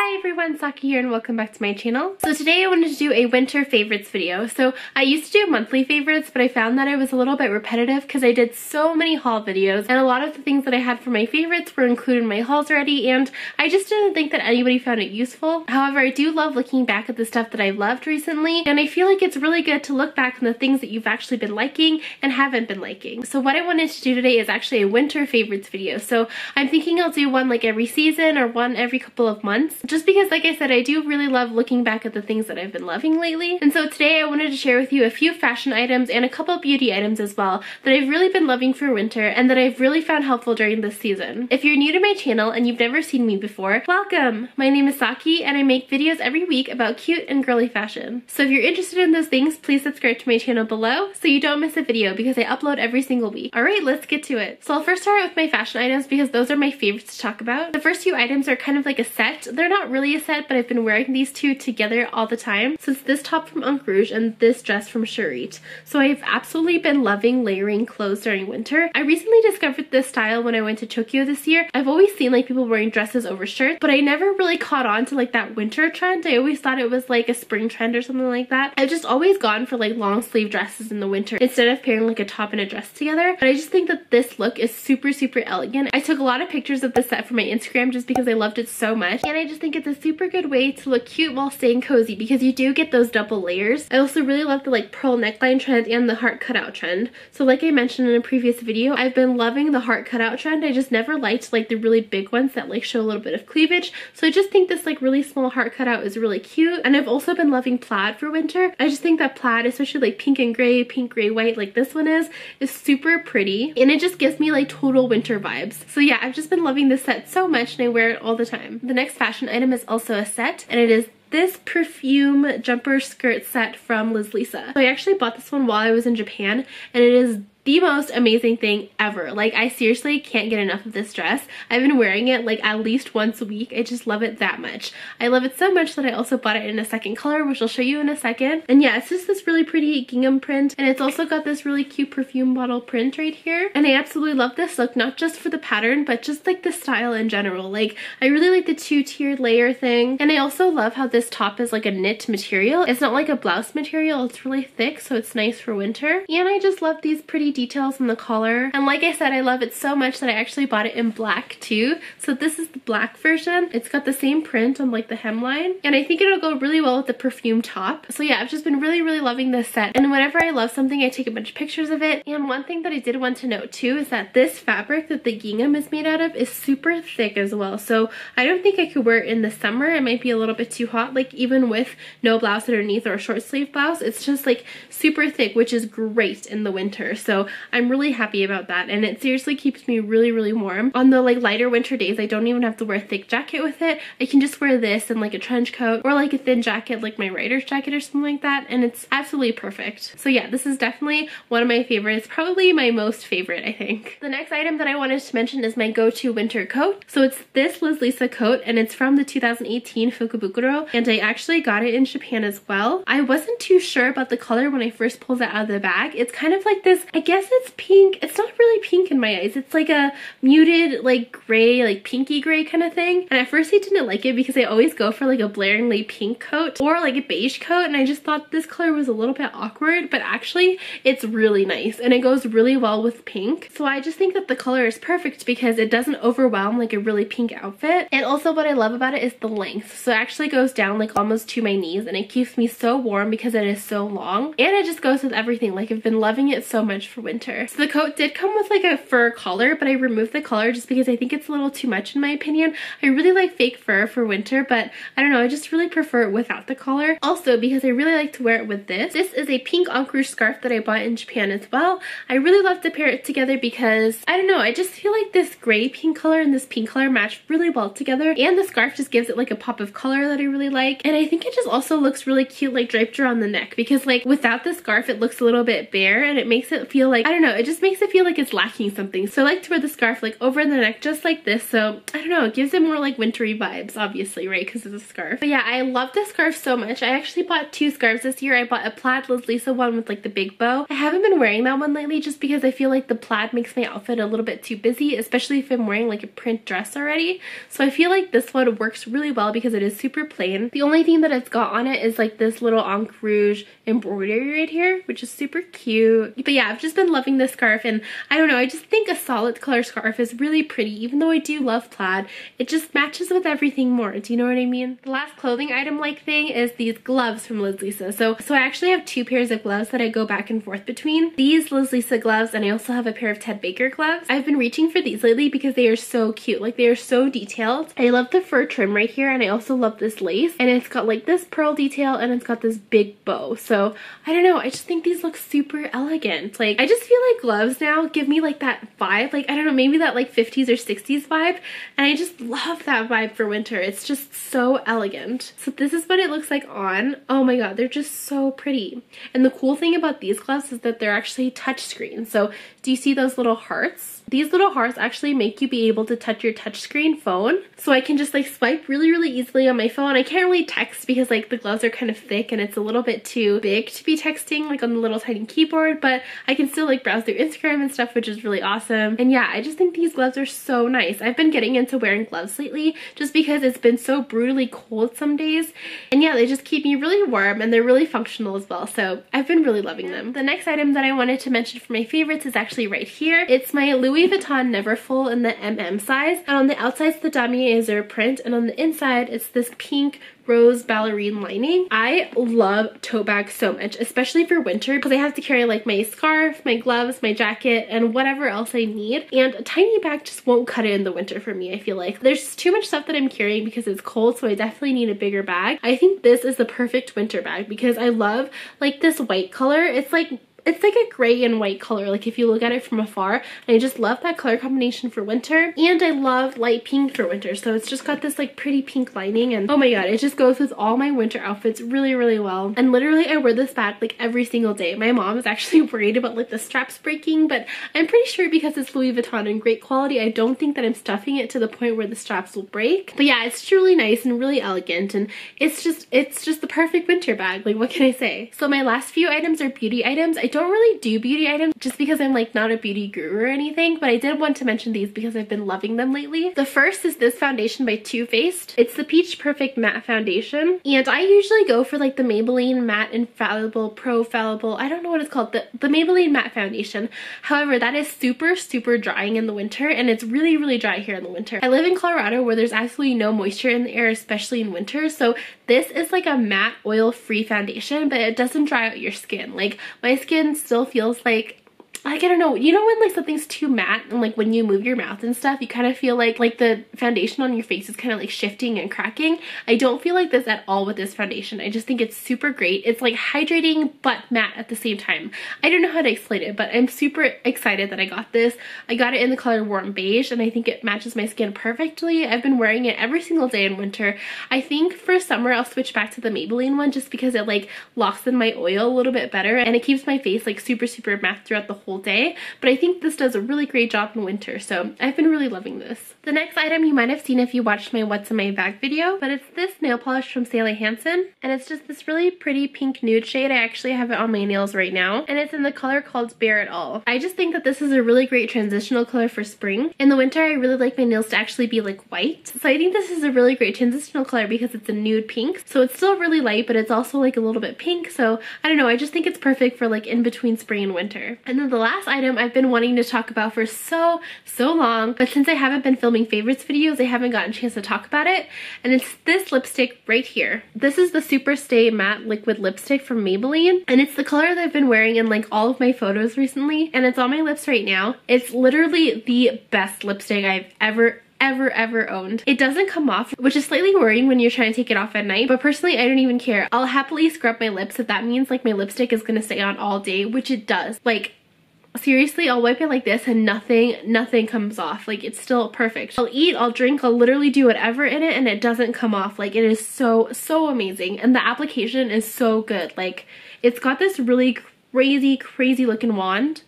Hi everyone, Saki here and welcome back to my channel. So today I wanted to do a winter favorites video. So I used to do monthly favorites, but I found that it was a little bit repetitive because I did so many haul videos and a lot of the things that I had for my favorites were included in my hauls already, and I just didn't think that anybody found it useful. However, I do love looking back at the stuff that I loved recently, and I feel like it's really good to look back on the things that you've actually been liking and haven't been liking. So what I wanted to do today is actually a winter favorites video. So I'm thinking I'll do one like every season or one every couple of months, just because like I said, I do really love looking back at the things that I've been loving lately. And so today I wanted to share with you a few fashion items and a couple beauty items as well that I've really been loving for winter and that I've really found helpful during this season. If you're new to my channel and you've never seen me before, welcome! My name is Saki and I make videos every week about cute and girly fashion. So if you're interested in those things, please subscribe to my channel below so you don't miss a video because I upload every single week. Alright, let's get to it. So I'll first start with my fashion items because those are my favorites to talk about. The first few items are kind of like a set. They're not really a set, but I've been wearing these two together all the time. So it's this top from Ank Rouge and this dress from Cherite. So I've absolutely been loving layering clothes during winter. I recently discovered this style when I went to Tokyo this year. I've always seen like people wearing dresses over shirts, but I never really caught on to like that winter trend. I always thought it was like a spring trend or something like that. I've just always gone for like long sleeve dresses in the winter instead of pairing like a top and a dress together. But I just think that this look is super elegant. I took a lot of pictures of this set for my Instagram just because I loved it so much, and I just think it's a super good way to look cute while staying cozy because you do get those double layers. I also really love the like pearl neckline trend and the heart cutout trend. So like I mentioned in a previous video, I've been loving the heart cutout trend. I just never liked like the really big ones that like show a little bit of cleavage. So I just think this like really small heart cutout is really cute. And I've also been loving plaid for winter. I just think that plaid, especially like pink and gray, pink, gray, white like this one is super pretty, and it just gives me like total winter vibes. So yeah, I've just been loving this set so much and I wear it all the time. The next fashion item is also a set, and it is this perfume jumper skirt set from Liz Lisa. So I actually bought this one while I was in Japan, and it is the most amazing thing ever. Like, I seriously can't get enough of this dress. I've been wearing it like at least once a week. I just love it that much. I love it so much that I also bought it in a second color, which I'll show you in a second. And yeah, it's just this really pretty gingham print, and it's also got this really cute perfume bottle print right here. And I absolutely love this look, not just for the pattern, but just like the style in general. Like, I really like the two-tiered layer thing. And I also love how this top is like a knit material. It's not like a blouse material. It's really thick, so it's nice for winter. And I just love these pretty details on the collar, and like I said, I love it so much that I actually bought it in black too. So this is the black version. It's got the same print on like the hemline, and I think it'll go really well with the perfume top. So yeah, I've just been really loving this set, and whenever I love something I take a bunch of pictures of it. And one thing that I did want to note too is that this fabric that the gingham is made out of is super thick as well. So I don't think I could wear it in the summer. It might be a little bit too hot, like even with no blouse underneath or a short sleeve blouse. It's just like super thick, which is great in the winter. So I'm really happy about that, and it seriously keeps me really warm. On the like lighter winter days, I don't even have to wear a thick jacket with it. I can just wear this and like a trench coat or like a thin jacket like my writer's jacket or something like that, and it's absolutely perfect. So yeah, this is definitely one of my favorites, probably my most favorite, I think. The next item that I wanted to mention is my go-to winter coat. So it's this Liz Lisa coat, and it's from the 2018 Fukubukuro, and I actually got it in Japan as well. I wasn't too sure about the color when I first pulled it out of the bag. It's kind of like this, I guess it's pink. It's not really pink in my eyes. It's like a muted like gray, like pinky gray kind of thing. And at first I didn't like it because I always go for like a blaringly pink coat or like a beige coat, and I just thought this color was a little bit awkward, but actually it's really nice and it goes really well with pink. So I just think that the color is perfect because it doesn't overwhelm like a really pink outfit. And also what I love about it is the length. So it actually goes down like almost to my knees, and it keeps me so warm because it is so long, and it just goes with everything. Like, I've been loving it so much for winter. So the coat did come with like a fur collar, but I removed the collar just because I think it's a little too much in my opinion. I really like fake fur for winter, but I don't know, I just really prefer it without the collar. Also, because I really like to wear it with this. This is a pink Ank Rouge scarf that I bought in Japan as well. I really love to pair it together because, I don't know, I just feel like this gray pink color and this pink color match really well together, and the scarf just gives it like a pop of color that I really like. And I think it just also looks really cute like draped around the neck, because like without the scarf it looks a little bit bare and it makes it feel feel like, I don't know, it just makes it feel like it's lacking something. So I like to wear the scarf like over the neck just like this. So I don't know, it gives it more like wintry vibes, obviously, right, because it's a scarf. But yeah, I love this scarf so much. I actually bought 2 scarves this year. I bought a plaid Liz Lisa one with like the big bow. I haven't been wearing that one lately just because I feel like the plaid makes my outfit a little bit too busy, especially if I'm wearing like a print dress already. So I feel like this one works really well because it is super plain. The only thing that it's got on it is like this little Ank Rouge embroidery right here, which is super cute. But yeah, I've just been loving this scarf, and I don't know, I just think a solid color scarf is really pretty. Even though I do love plaid, it just matches with everything more. Do you know what I mean? The last clothing item like thing is these gloves from Liz Lisa. So I actually have 2 pairs of gloves that I go back and forth between. These Liz Lisa gloves, and I also have a pair of Ted Baker gloves. I've been reaching for these lately because they are so cute. Like, they are so detailed. I love the fur trim right here, and I also love this lace, and it's got like this pearl detail, and it's got this big bow. So I don't know, I just think these look super elegant. Like, I just feel like gloves now give me like that vibe, like, I don't know, maybe that like 50s or 60s vibe, and I just love that vibe for winter. It's just so elegant. So this is what it looks like on. Oh my god, they're just so pretty. And the cool thing about these gloves is that they're actually touchscreen. So do you see those little hearts? These little hearts actually make you be able to touch your touchscreen phone. So I can just like swipe really, really easily on my phone. I can't really text because like the gloves are kind of thick and it's a little bit too big to be texting like on the little tiny keyboard, but I can still like browse through Instagram and stuff, which is really awesome. And yeah, I just think these gloves are so nice. I've been getting into wearing gloves lately just because it's been so brutally cold some days. And yeah, they just keep me really warm, and they're really functional as well. So I've been really loving them. The next item that I wanted to mention for my favorites is actually right here. It's my Louis Vuitton Neverfull in the MM size, and on the outside it's the damier azur print, and on the inside it's this pink rose ballerine lining. I love tote bags so much, especially for winter, because I have to carry like my scarf, my gloves, my jacket, and whatever else I need, and a tiny bag just won't cut it in the winter for me. I feel like there's too much stuff that I'm carrying because it's cold, so I definitely need a bigger bag. I think this is the perfect winter bag because I love like this white color. It's like a gray and white color, like if you look at it from afar, and I just love that color combination for winter. And I love light pink for winter, so it's just got this like pretty pink lining, and oh my god, it just goes with all my winter outfits really, really well. And literally I wear this bag like every single day. My mom is actually worried about like the straps breaking, but I'm pretty sure because it's Louis Vuitton and great quality, I don't think that I'm stuffing it to the point where the straps will break. But yeah, it's truly nice and really elegant, and it's just the perfect winter bag. Like, what can I say? So my last few items are beauty items. I don't really do beauty items just because I'm like not a beauty guru or anything, but I did want to mention these because I've been loving them lately. The first is this foundation by Too Faced. It's the Peach Perfect Matte Foundation, and I usually go for like the Maybelline Matte Infallible Pro Fallible, I don't know what it's called, the Maybelline Matte Foundation. However, that is super, super drying in the winter, and it's really, really dry here in the winter. I live in Colorado where there's absolutely no moisture in the air, especially in winter, so this is like a matte oil-free foundation, but it doesn't dry out your skin. Like, my skin still feels like I don't know, you know when like something's too matte and like when you move your mouth and stuff, you kind of feel like the foundation on your face is kind of like shifting and cracking? I don't feel like this at all with this foundation. I just think it's super great. It's like hydrating but matte at the same time. I don't know how to explain it, but I'm super excited that I got this. I got it in the color Warm Beige, and I think it matches my skin perfectly. I've been wearing it every single day in winter. I think for summer I'll switch back to the Maybelline one just because it like locks in my oil a little bit better, and it keeps my face like super, super matte throughout the whole day. But I think this does a really great job in winter, so I've been really loving this. The next item you might have seen if you watched my What's in My Bag video, but it's this nail polish from Hansen, and it's just this really pretty pink nude shade. I actually have it on my nails right now, and it's in the color called Bare It All. I just think that this is a really great transitional color for spring. In the winter, I really like my nails to actually be like white, so I think this is a really great transitional color because it's a nude pink, so it's still really light, but it's also like a little bit pink, so I don't know, I just think it's perfect for like in between spring and winter. And then the last item I've been wanting to talk about for so long, but since I haven't been filming favorites videos, I haven't gotten a chance to talk about it, and it's this lipstick right here. This is the Super Stay Matte Liquid Lipstick from Maybelline, and it's the color that I've been wearing in like all of my photos recently, and it's on my lips right now. It's literally the best lipstick I've ever owned. It doesn't come off, which is slightly worrying when you're trying to take it off at night, but personally I don't even care. I'll happily scrub my lips if that means like my lipstick is gonna stay on all day, which it does. Like, seriously, I'll wipe it like this and nothing comes off. Like, it's still perfect. I'll eat, I'll drink, I'll literally do whatever in it and it doesn't come off. Like, it is so amazing, and the application is so good. Like, it's got this really crazy looking wand.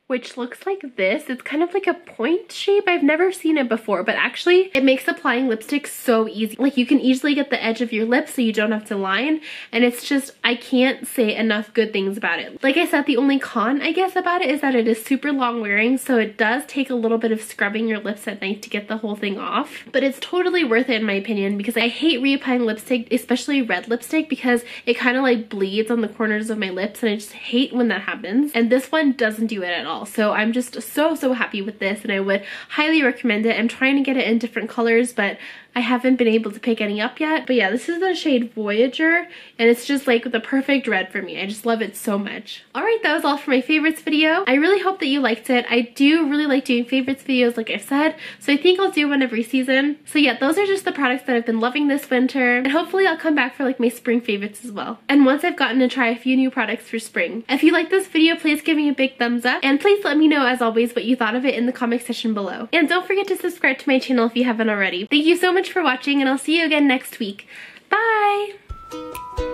which looks like this. It's kind of like a point shape. I've never seen it before, but actually it makes applying lipstick so easy. Like you can easily get the edge of your lips so you don't have to line, and it's just, I can't say enough good things about it. Like I said, the only con I guess about it is that it is super long wearing, so it does take a little bit of scrubbing your lips at night to get the whole thing off, but it's totally worth it in my opinion, because I hate reapplying lipstick, especially red lipstick, because it kind of like bleeds on the corners of my lips, and I just hate when that happens, and this one doesn't do it at all. So I'm just so happy with this, and I would highly recommend it. I'm trying to get it in different colors, but I haven't been able to pick any up yet. But yeah, this is the shade Voyager, and it's just like the perfect red for me. I just love it so much. Alright, that was all for my favorites video. I really hope that you liked it. I do really like doing favorites videos, like I've said, so I think I'll do one every season. So yeah, those are just the products that I've been loving this winter, and hopefully I'll come back for like my spring favorites as well. And once I've gotten to try a few new products for spring. If you like this video, please give me a big thumbs up, and please let me know as always what you thought of it in the comment section below. And don't forget to subscribe to my channel if you haven't already. Thank you so much for watching, and I'll see you again next week. Bye!